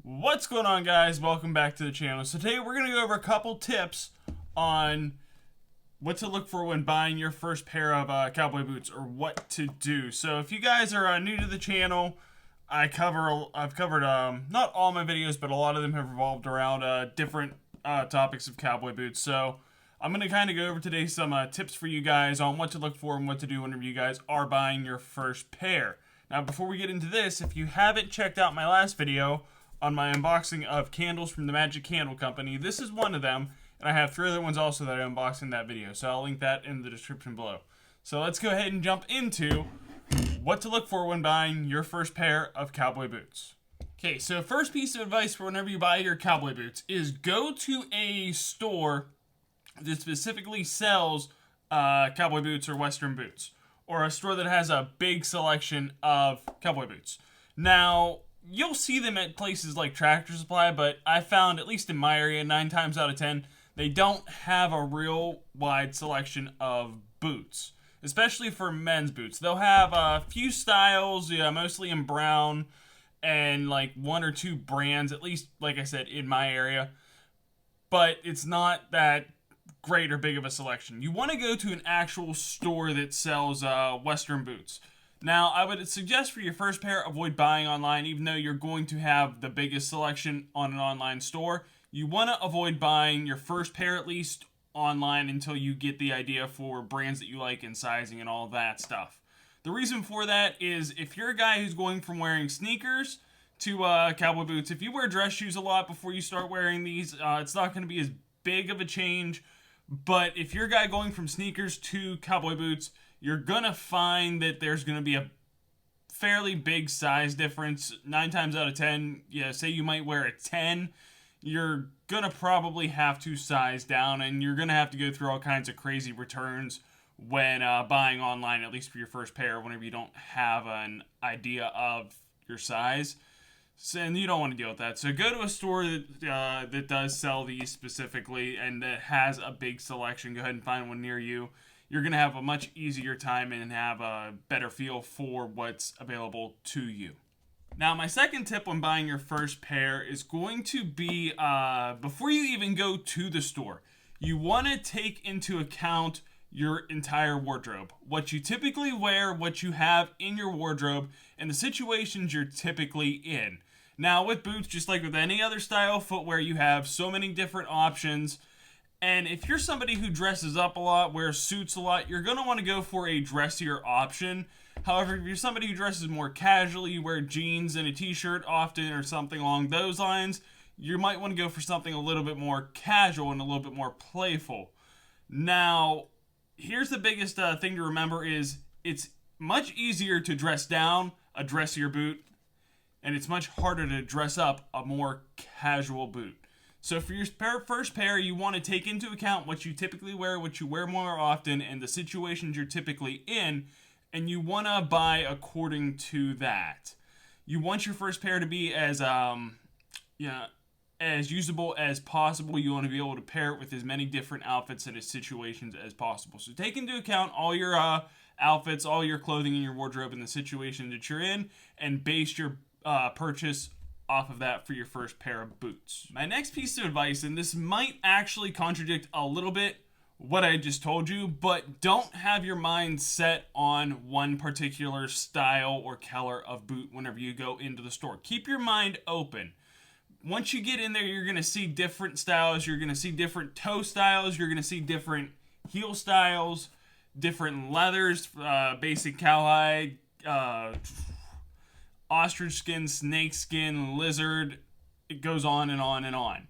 What's going on, guys? Welcome back to the channel. So today we're going to go over a couple tips on what to look for when buying your first pair of cowboy boots, or what to do. So if you guys are new to the channel, I've covered not all my videos, but a lot of them have revolved around different topics of cowboy boots. So I'm going to kind of go over today some tips for you guys on what to look for and what to do whenever you guys are buying your first pair. Now, before we get into this, if you haven't checked out my last video on my unboxing of candles from the Magic Candle Company, this is one of them, and I have 3 other ones also that I unboxed in that video, so I'll link that in the description below. So let's go ahead and jump into what to look for when buying your first pair of cowboy boots. Okay, so first piece of advice for whenever you buy your cowboy boots is go to a store that specifically sells cowboy boots or western boots, or a store that has a big selection of cowboy boots. Now, you'll see them at places like Tractor Supply, but I found, at least in my area, 9 times out of 10, they don't have a real wide selection of boots, especially for men's boots. They'll have a few styles, mostly in brown, and like 1 or 2 brands, at least, like I said, in my area, but it's not that great or big of a selection. You want to go to an actual store that sells western boots. Now, I would suggest for your first pair, avoid buying online, even though you're going to have the biggest selection on an online store. You want to avoid buying your first pair, at least, online until you get the idea for brands that you like and sizing and all that stuff. The reason for that is if you're a guy who's going from wearing sneakers to cowboy boots, if you wear dress shoes a lot before you start wearing these, it's not going to be as big of a change. But if you're a guy going from sneakers to cowboy boots, you're going to find that there's going to be a fairly big size difference. 9 times out of 10, say you might wear a 10, you're going to probably have to size down, and you're going to have to go through all kinds of crazy returns when buying online, at least for your first pair, whenever you don't have an idea of your size. And you don't want to deal with that. So go to a store that does sell these specifically and that has a big selection. Go ahead and find one near you. You're going to have a much easier time and have a better feel for what's available to you. Now, my second tip when buying your first pair is going to be, before you even go to the store, you want to take into account your entire wardrobe. What you typically wear, what you have in your wardrobe, and the situations you're typically in. Now, with boots, just like with any other style footwear, you have so many different options. And if you're somebody who dresses up a lot, wears suits a lot, you're going to want to go for a dressier option. However, if you're somebody who dresses more casually, you wear jeans and a t-shirt often or something along those lines, you might want to go for something a little bit more casual and a little bit more playful. Now, here's the biggest thing to remember is it's much easier to dress down a dressier boot, and it's much harder to dress up a more casual boot. So for your first pair, you want to take into account what you typically wear, what you wear more often, and the situations you're typically in, and you want to buy according to that. You want your first pair to be as usable as possible. You want to be able to pair it with as many different outfits and situations as possible. So take into account all your outfits, all your clothing in your wardrobe, and the situation that you're in, and base your purchase off of that for your first pair of boots. My next piece of advice, and this might actually contradict a little bit what I just told you, but don't have your mind set on one particular style or color of boot whenever you go into the store. Keep your mind open. Once you get in there, you're going to see different styles. You're going to see different toe styles. You're going to see different heel styles, different leathers, basic cowhide, ostrich skin, snake skin, lizard. It goes on and on and on.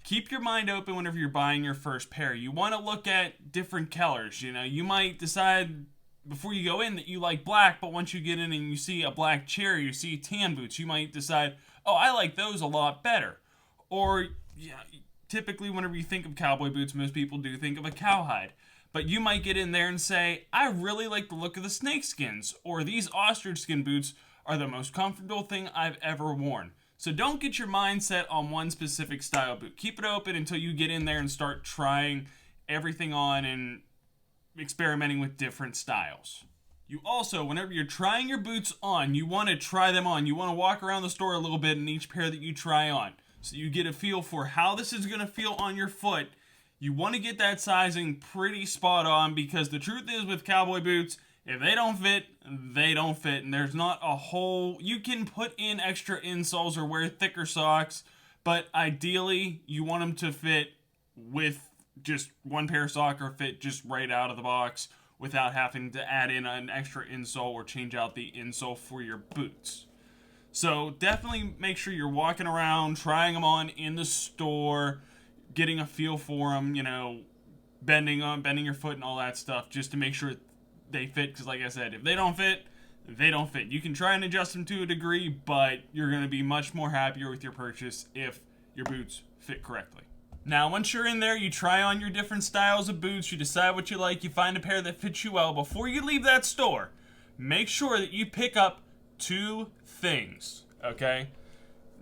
Keep your mind open whenever you're buying your first pair. You want to look at different colors. You might decide before you go in that you like black, but once you get in and you see a black cherry, you see tan boots, you might decide, oh, I like those a lot better. Or typically whenever you think of cowboy boots, most people do think of a cowhide. But you might get in there and say, I really like the look of the snake skins, or these ostrich skin boots are the most comfortable thing I've ever worn. So don't get your mindset on one specific style boot. Keep it open until you get in there and start trying everything on and experimenting with different styles. You also, whenever you're trying your boots on, you want to try them on. You want to walk around the store a little bit in each pair that you try on, so you get a feel for how this is going to feel on your foot. You want to get that sizing pretty spot on, because the truth is with cowboy boots, if they don't fit, they don't fit. And there's not a whole... You can put in extra insoles or wear thicker socks, but ideally you want them to fit with just one pair of socks, or fit just right out of the box without having to add in an extra insole or change out the insole for your boots. So definitely make sure you're walking around, trying them on in the store, getting a feel for them, you know, bending your foot and all that stuff, just to make sure they fit. Because like I said, if they don't fit, they don't fit. You can try and adjust them to a degree, but you're going to be much more happier with your purchase if your boots fit correctly. Now, once you're in there, you try on your different styles of boots, you decide what you like, you find a pair that fits you well. Before you leave that store, make sure that you pick up 2 things, okay?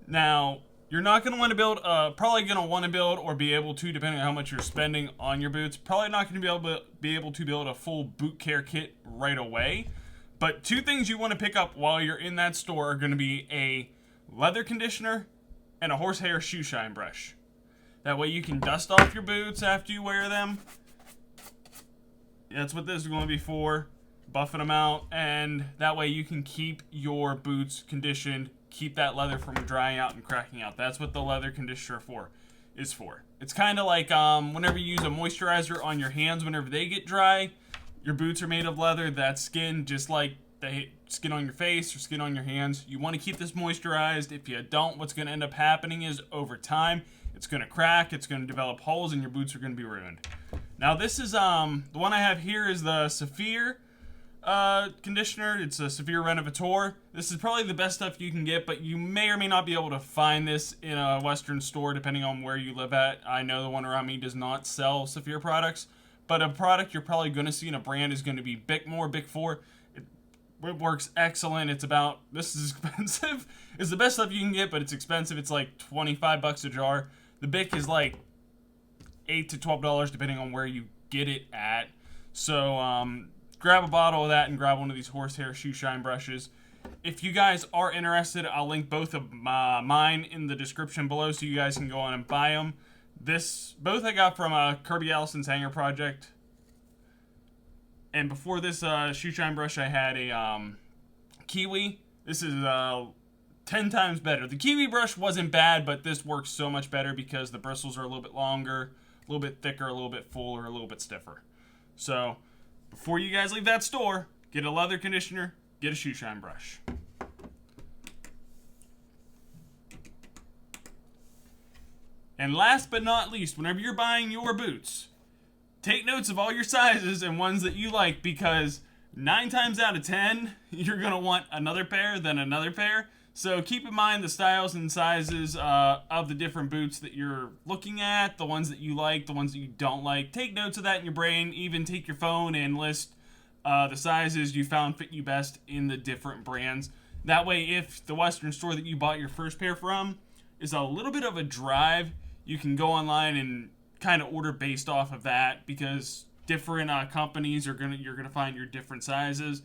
Now, you're not going to want to build, probably going to want to build or be able to, depending on how much you're spending on your boots, probably not going to be able to build a full boot care kit right away. But 2 things you want to pick up while you're in that store are going to be a leather conditioner and a horsehair shoe shine brush. That way you can dust off your boots after you wear them. That's what this is going to be for, buffing them out, and that way you can keep your boots conditioned, keep that leather from drying out and cracking out. That's what the leather conditioner is for. It's kind of like whenever you use a moisturizer on your hands, whenever they get dry, your boots are made of leather. That skin, just like the skin on your face or skin on your hands, you want to keep this moisturized. If you don't, what's going to end up happening is over time, it's going to crack, it's going to develop holes, and your boots are going to be ruined. Now this is, the one I have here is the Saphir conditioner. It's a Saphir Renovator. This is probably the best stuff you can get, but you may or may not be able to find this in a Western store depending on where you live at. I know the one around me does not sell Saphir products, but a product you're probably going to see in a brand is going to be Bic 4. It works excellent. This is expensive. It's the best stuff you can get, but it's expensive. It's like 25 bucks a jar. The Bic is like $8 to $12 depending on where you get it at. So grab a bottle of that and grab one of these horsehair shoe shine brushes. If you guys are interested, I'll link both of mine in the description below so you guys can go on and buy them. Both I got from Kirby Allison's Hanger Project. And before this shoe shine brush, I had a Kiwi. This is 10 times better. The Kiwi brush wasn't bad, but this works so much better because the bristles are a little bit longer, a little bit thicker, a little bit fuller, a little bit stiffer. So before you guys leave that store, get a leather conditioner, get a shoe shine brush. And last but not least, whenever you're buying your boots, take notes of all your sizes and ones that you like, because 9 times out of 10, you're going to want another pair, then another pair. So keep in mind the styles and sizes of the different boots that you're looking at, the ones that you like, the ones that you don't like. Take notes of that in your brain. Even take your phone and list the sizes you found fit you best in the different brands. That way, if the Western store that you bought your first pair from is a little bit of a drive, you can go online and kind of order based off of that, because different companies you're gonna find your different sizes.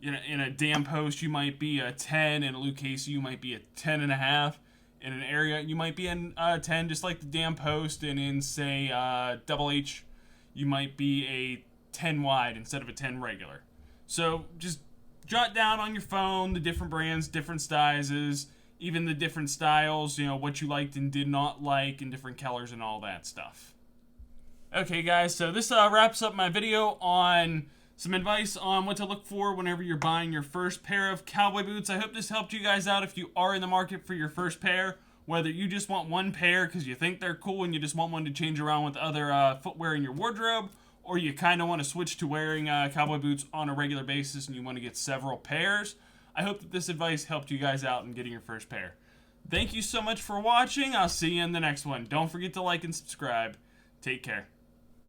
In a Dam Post, you might be a 10. In a Luke Casey, you might be a 10.5. In an area, you might be a 10, just like the Dam Post. And in, say, Double H, you might be a 10 wide instead of a 10 regular. So just jot down on your phone the different brands, different sizes, even the different styles, what you liked and did not like, and different colors and all that stuff. Okay, guys, so this wraps up my video on some advice on what to look for whenever you're buying your first pair of cowboy boots. I hope this helped you guys out if you are in the market for your first pair, whether you just want one pair because you think they're cool and you just want one to change around with other footwear in your wardrobe, or you kind of want to switch to wearing cowboy boots on a regular basis and you want to get several pairs. I hope that this advice helped you guys out in getting your first pair. Thank you so much for watching. I'll see you in the next one. Don't forget to like and subscribe. Take care.